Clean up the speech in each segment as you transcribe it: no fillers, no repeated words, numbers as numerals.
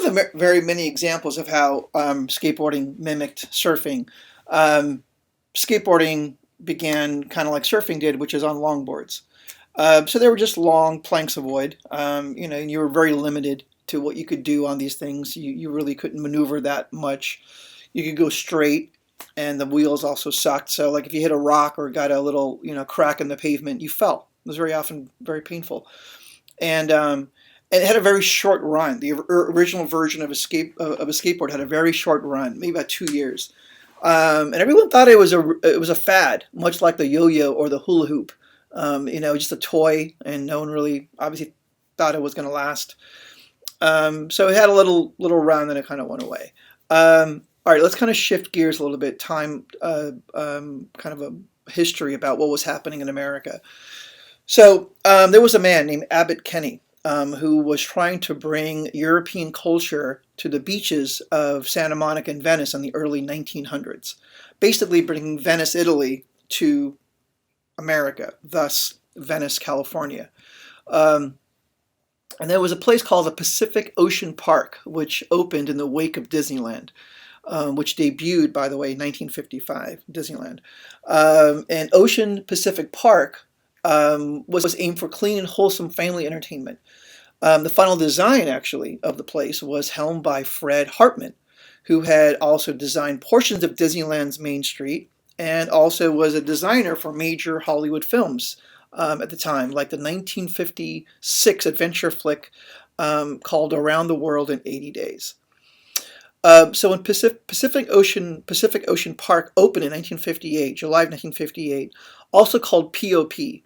of the very many examples of how skateboarding mimicked surfing. Um, Skateboarding began kind of like surfing did, which is on longboards. So they were just long planks of wood. And you were very limited to what you could do on these things. You really couldn't maneuver that much. You could go straight, and the wheels also sucked. So, like if you hit a rock or got a little, crack in the pavement, you fell. It was very often very painful, and it had a very short run. The original version of a skateboard had a very short run, maybe about 2 years, and everyone thought it was a fad, much like the yo-yo or the hula hoop. Just a toy, and no one really obviously thought it was going to last. So it had a little run, and it kind of went away. All right, let's kind of shift gears a little bit. Kind of a history about what was happening in America. So there was a man named Abbot Kinney who was trying to bring European culture to the beaches of Santa Monica and Venice in the early 1900s, basically bringing Venice, Italy, to America, thus Venice, California. Um, and there was a place called the Pacific Ocean Park, which opened in the wake of Disneyland, which debuted, by the way, in 1955, Disneyland. And Ocean Pacific Park was aimed for clean and wholesome family entertainment. The final design, actually, of the place was helmed by Fred Hartman, who had also designed portions of Disneyland's Main Street and also was a designer for major Hollywood films at the time, like the 1956 adventure flick called Around the World in 80 Days. So when Pacific Ocean Park opened in 1958, July of 1958, also called POP,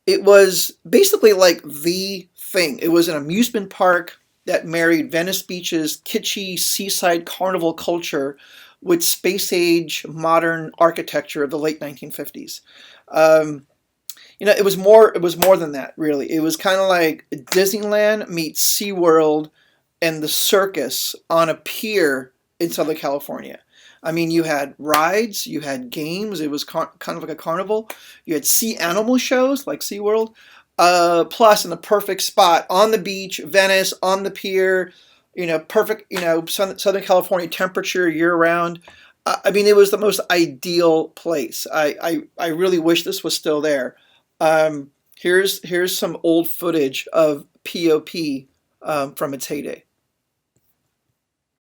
it was basically like the thing. It was an amusement park that married Venice Beach's kitschy seaside carnival culture with space-age modern architecture of the late 1950s. It was more. It was more than that, really. It was kind of like Disneyland meets SeaWorld and the circus on a pier in Southern California. I mean, you had rides, you had games. It was kind of like a carnival. You had sea animal shows like SeaWorld. Plus, in the perfect spot on the beach, Venice, on the pier. Perfect. Southern California temperature year round. I mean, it was the most ideal place. I really wish this was still there. Here's some old footage of POP from its heyday.